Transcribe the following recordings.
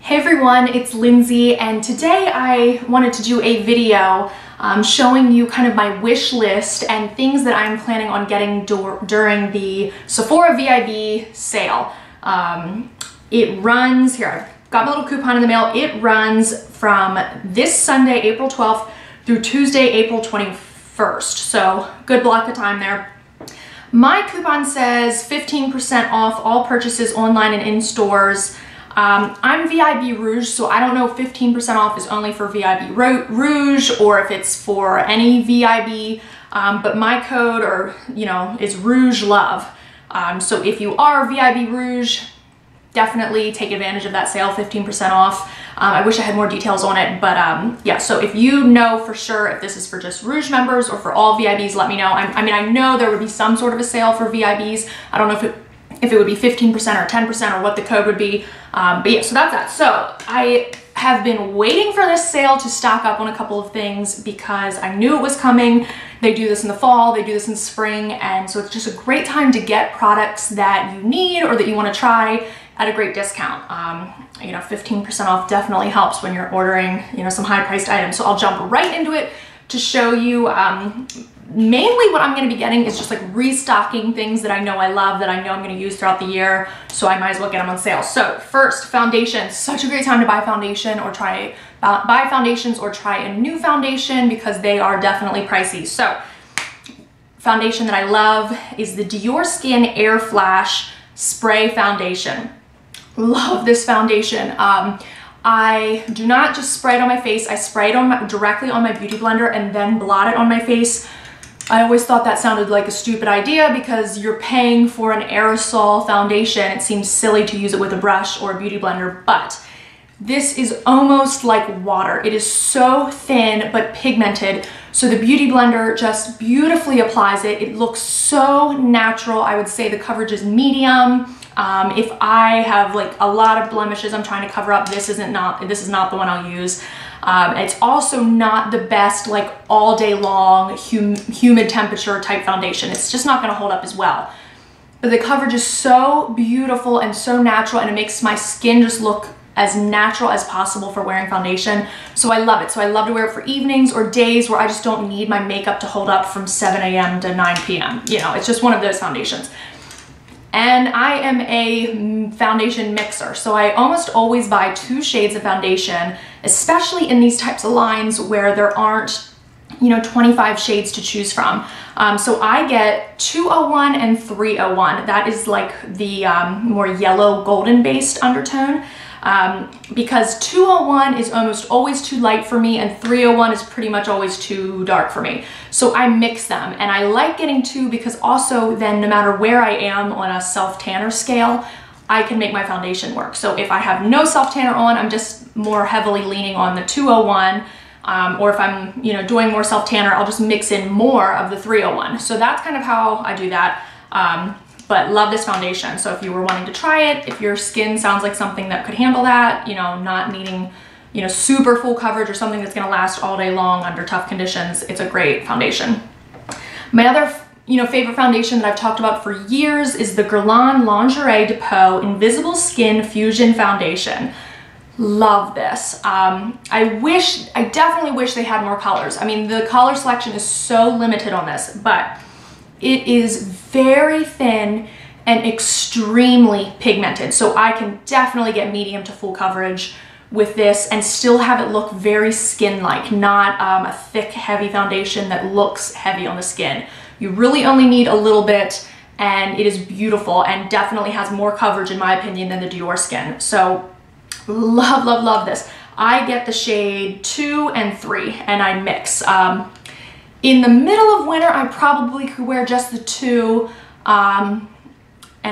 Hey everyone, it's Lindsay, and today I wanted to do a video showing you kind of my wish list and things that I'm planning on getting during the Sephora VIB sale. It runs, here, I've got my little coupon in the mail. It runs from this Sunday, April 12th through Tuesday, April 21st. So good block of time there. My coupon says 15% off all purchases online and in stores. I'm VIB Rouge, so I don't know if 15% off is only for VIB Rouge or if it's for any VIB, but my code is Rouge Love. So if you are VIB Rouge, definitely take advantage of that sale, 15% off. I wish I had more details on it, but yeah, so if you know for sure if this is for just Rouge members or for all VIBs, let me know. I mean, I know there would be some sort of a sale for VIBs. I don't know if it would be 15% or 10% or what the code would be. But yeah, so that's that. So I have been waiting for this sale to stock up on a couple of things because I knew it was coming. They do this in the fall, they do this in spring, and so it's just a great time to get products that you need or that you want to try at a great discount. 15% off definitely helps when you're ordering, some high-priced items. So I'll jump right into it to show you mainly what I'm going to be getting is just like restocking things that I know I love, that I know I'm going to use throughout the year, so I might as well get them on sale. So first, foundation. Such a great time to buy foundation or buy foundations or try a new foundation because they are definitely pricey. So foundation that I love is the Dior Skin Air Flash Spray Foundation. Love this foundation. I do not just spray it on my face. I spray it directly on my beauty blender and then blot it on my face. I always thought that sounded like a stupid idea because you're paying for an aerosol foundation. It seems silly to use it with a brush or a beauty blender, but this is almost like water. It is so thin but pigmented, so the beauty blender just beautifully applies it. It looks so natural. I would say the coverage is medium. If I have like a lot of blemishes I'm trying to cover up, this is not the one I'll use. It's also not the best like all day long humid temperature type foundation. It's just not going to hold up as well. But the coverage is so beautiful and so natural, and it makes my skin just look as natural as possible for wearing foundation. So I love it. So I love to wear it for evenings or days where I just don't need my makeup to hold up from 7 a.m. to 9 p.m. It's just one of those foundations. And I am a foundation mixer, so I almost always buy 2 shades of foundation, especially in these types of lines where there aren't, 25 shades to choose from. So I get 201 and 301. That is like the more yellow golden based undertone. Because 201 is almost always too light for me and 301 is pretty much always too dark for me. So I mix them, and I like getting 2 because also then no matter where I am on a self-tanner scale, I can make my foundation work. So if I have no self-tanner on, I'm just more heavily leaning on the 201, or if I'm doing more self-tanner, I'll just mix in more of the 301. So that's kind of how I do that. But love this foundation. So if you were wanting to try it, if your skin sounds like something that could handle that, not needing, super full coverage or something that's gonna last all day long under tough conditions, it's a great foundation. My other, favorite foundation that I've talked about for years is the Guerlain Lingerie de Peau Invisible Skin Fusion Foundation. Love this. I definitely wish they had more colors. I mean, the color selection is so limited on this, but it is very thin and extremely pigmented. So I can definitely get medium to full coverage with this and still have it look very skin-like, not a thick, heavy foundation that looks heavy on the skin. You really only need a little bit, and it is beautiful and definitely has more coverage in my opinion than the Dior Skin. So love, love, love this. I get the shade 2 and 3 and I mix. In the middle of winter, I probably could wear just the 2. And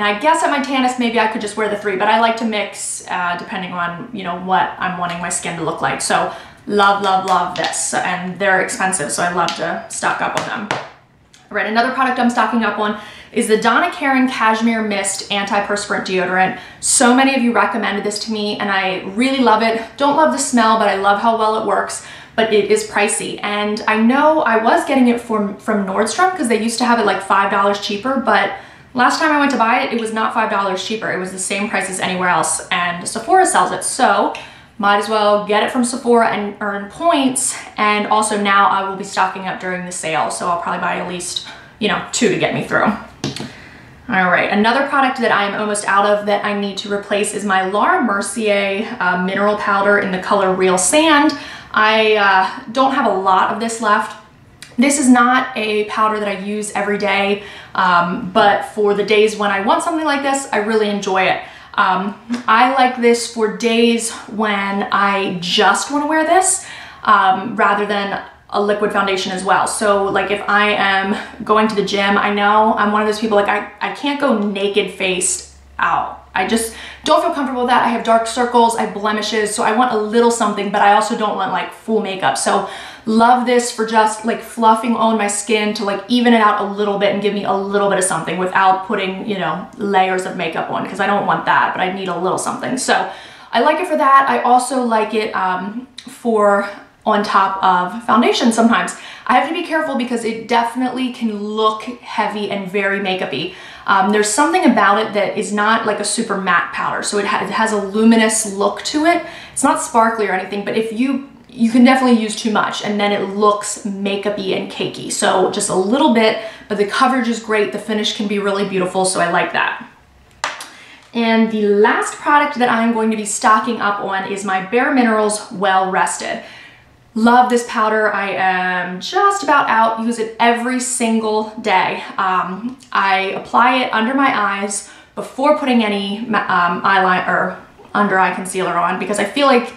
I guess at my tannest, maybe I could just wear the 3, but I like to mix depending on, what I'm wanting my skin to look like. So love, love, love this. And they're expensive, so I love to stock up on them. All right, another product I'm stocking up on is the Donna Karan Cashmere Mist Antiperspirant Deodorant. So many of you recommended this to me and I really love it. Don't love the smell, but I love how well it works. But it is pricey, and I know I was getting it from Nordstrom because they used to have it like $5 cheaper, but Last time I went to buy it, it was not $5 cheaper. It was the same price as anywhere else, and Sephora sells it. So might as well get it from Sephora and earn points. And also now I will be stocking up during the sale. So I'll probably buy at least, you know, 2 to get me through. All right, another product that I'm almost out of that I need to replace is my Laura Mercier mineral powder in the color Real Sand. I don't have a lot of this left. This is not a powder that I use every day, but for the days when I want something like this, I really enjoy it. I like this for days when I just want to wear this rather than a liquid foundation as well. So like if I am going to the gym, I know I'm one of those people, like I can't go naked faced out. I just don't feel comfortable with that. I have dark circles, I have blemishes, so I want a little something, but I also don't want like full makeup. So love this for just like fluffing on my skin to like even it out a little bit and give me a little bit of something without putting, you know, layers of makeup on, because I don't want that, but I need a little something. So I like it for that. I also like it for on top of foundation sometimes. I have to be careful because it definitely can look heavy and very makeup-y. There's something about it that is not like a super matte powder, so it has a luminous look to it. It's not sparkly or anything, but if you can definitely use too much and then it looks makeup-y and cakey. So just a little bit, but the coverage is great. The finish can be really beautiful, so I like that. And the last product that I'm going to be stocking up on is my Bare Minerals Well Rested. Love this powder. I am just about out. Use it every single day. I apply it under my eyes before putting any eyeliner or under eye concealer on, because I feel like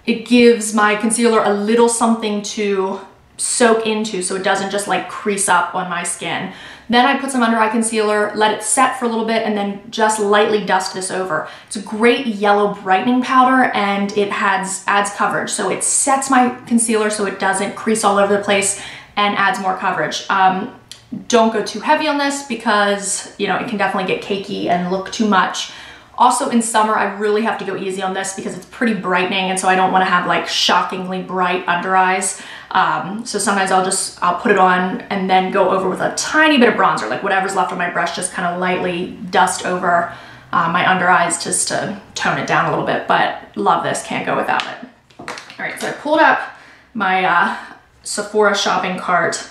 it gives my concealer a little something to soak into so it doesn't just like crease up on my skin. Then I put some under eye concealer, let it set for a little bit, and then just lightly dust this over. It's a great yellow brightening powder and it adds coverage. So it sets my concealer so it doesn't crease all over the place and adds more coverage. Don't go too heavy on this because, you know, it can definitely get cakey and look too much. Also in summer, I really have to go easy on this because it's pretty brightening, and so I don't want to have like shockingly bright under eyes. So sometimes I'll put it on and then go over with a tiny bit of bronzer, like whatever's left on my brush, just kind of lightly dust over my under eyes just to tone it down a little bit, but love this, can't go without it. All right, so I pulled up my Sephora shopping cart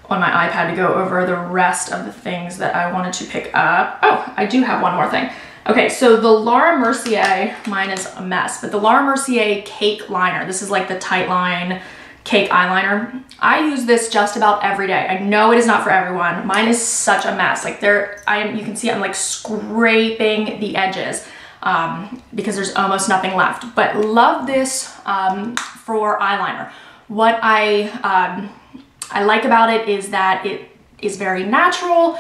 on my iPad to go over the rest of the things that I wanted to pick up. Oh, I do have one more thing. Okay, so the Laura Mercier, mine is a mess, but the Laura Mercier Cake Liner, this is like the tight line cake eyeliner. I use this just about every day. I know it is not for everyone. Mine is such a mess. Like you can see I'm like scraping the edges because there's almost nothing left, but love this for eyeliner. What I like about it is that it is very natural.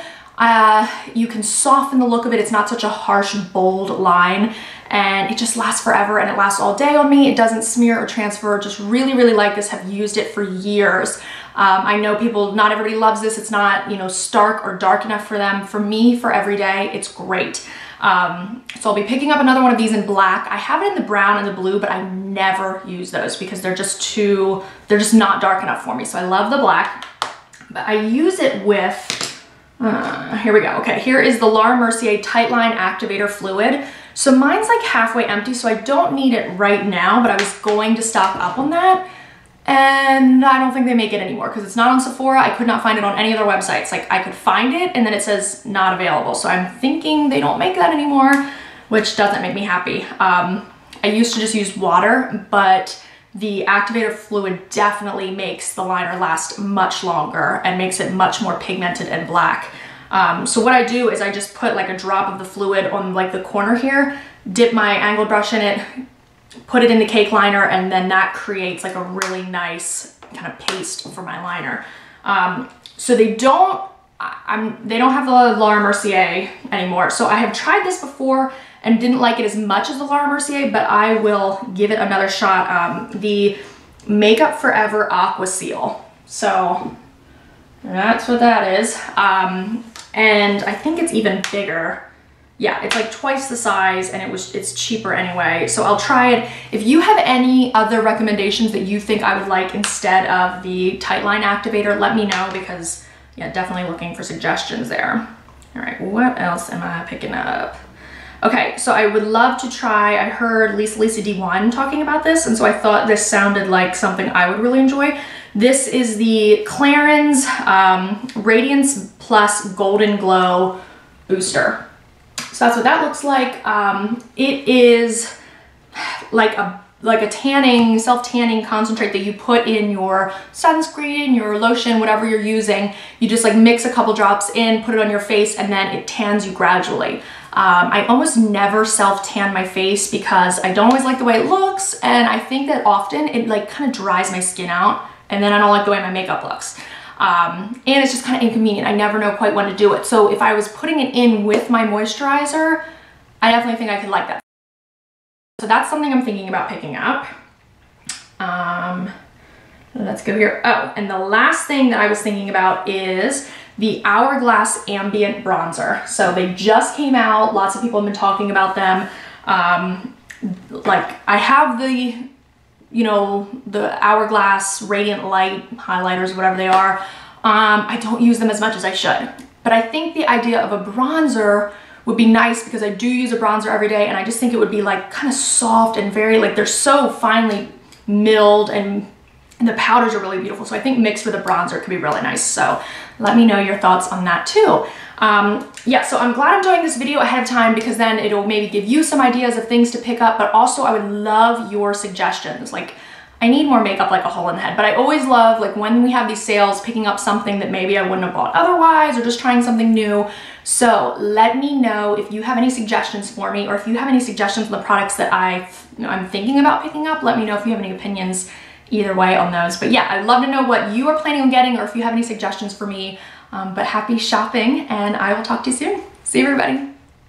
You can soften the look of it. It's not such a harsh, bold line, and it just lasts forever and it lasts all day on me. It doesn't smear or transfer. Just really, really like this. Have used it for years. I know not everybody loves this. It's not, you know, stark or dark enough for them. For me, for every day, it's great. So I'll be picking up another one of these in black. I have it in the brown and the blue, but I never use those because they're just not dark enough for me. So I love the black, but I use it with, here we go. Okay, here is the Laura Mercier Tightline Activator Fluid. So mine's like halfway empty, so I don't need it right now, but I was going to stock up on that. And I don't think they make it anymore because it's not on Sephora. I could not find it on any other websites. Like I could find it and then it says not available. So I'm thinking they don't make that anymore, which doesn't make me happy. I used to just use water, but the activator fluid definitely makes the liner last much longer and makes it much more pigmented and black. So what I do is I just put like a drop of the fluid on like the corner here, dip my angled brush in it, put it in the cake liner, and then that creates like a really nice kind of paste for my liner. So they don't have the Laura Mercier anymore. So I have tried this before and didn't like it as much as the Laura Mercier, but I will give it another shot. The Makeup Forever Aqua Seal. So that's what that is. And I think it's even bigger. Yeah, it's like twice the size and it's cheaper anyway. So I'll try it. If you have any other recommendations that you think I would like instead of the Tightline Activator, let me know because yeah, definitely looking for suggestions there. All right, what else am I picking up? Okay, so I would love to try, I heard Lisa D1 talking about this, and so I thought this sounded like something I would really enjoy. This is the Clarins Radiance Plus Golden Glow Booster. So that's what that looks like. It is like a tanning, self-tanning concentrate that you put in your sunscreen, your lotion, whatever you're using. You just like mix a couple drops in, put it on your face, and then it tans you gradually. I almost never self-tan my face because I don't always like the way it looks, and I think that often it like kind of dries my skin out, and then I don't like the way my makeup looks. And it's just kind of inconvenient. I never know quite when to do it. So if I was putting it in with my moisturizer, I definitely think I could like that. So that's something I'm thinking about picking up. Let's go here. Oh, and the last thing that I was thinking about is the Hourglass Ambient Bronzer. So they just came out. Lots of people have been talking about them. Like I have the, you know, the Hourglass Radiant Light highlighters, whatever they are. I don't use them as much as I should. But I think the idea of a bronzer would be nice because I do use a bronzer every day, and I just think it would be like kind of soft and very like, they're so finely milled, and the powders are really beautiful. So I think mixed with a bronzer could be really nice. So let me know your thoughts on that too. Yeah, so I'm glad I'm doing this video ahead of time because then it'll maybe give you some ideas of things to pick up, but also I would love your suggestions. Like I need more makeup like a hole in the head, but I always love like when we have these sales, picking up something that maybe I wouldn't have bought otherwise, or just trying something new. So let me know if you have any suggestions for me, or if you have any suggestions on the products that I'm thinking about picking up. Let me know if you have any opinions either way on those. But yeah, I'd love to know what you are planning on getting, or if you have any suggestions for me. But happy shopping, and I will talk to you soon. See you, everybody.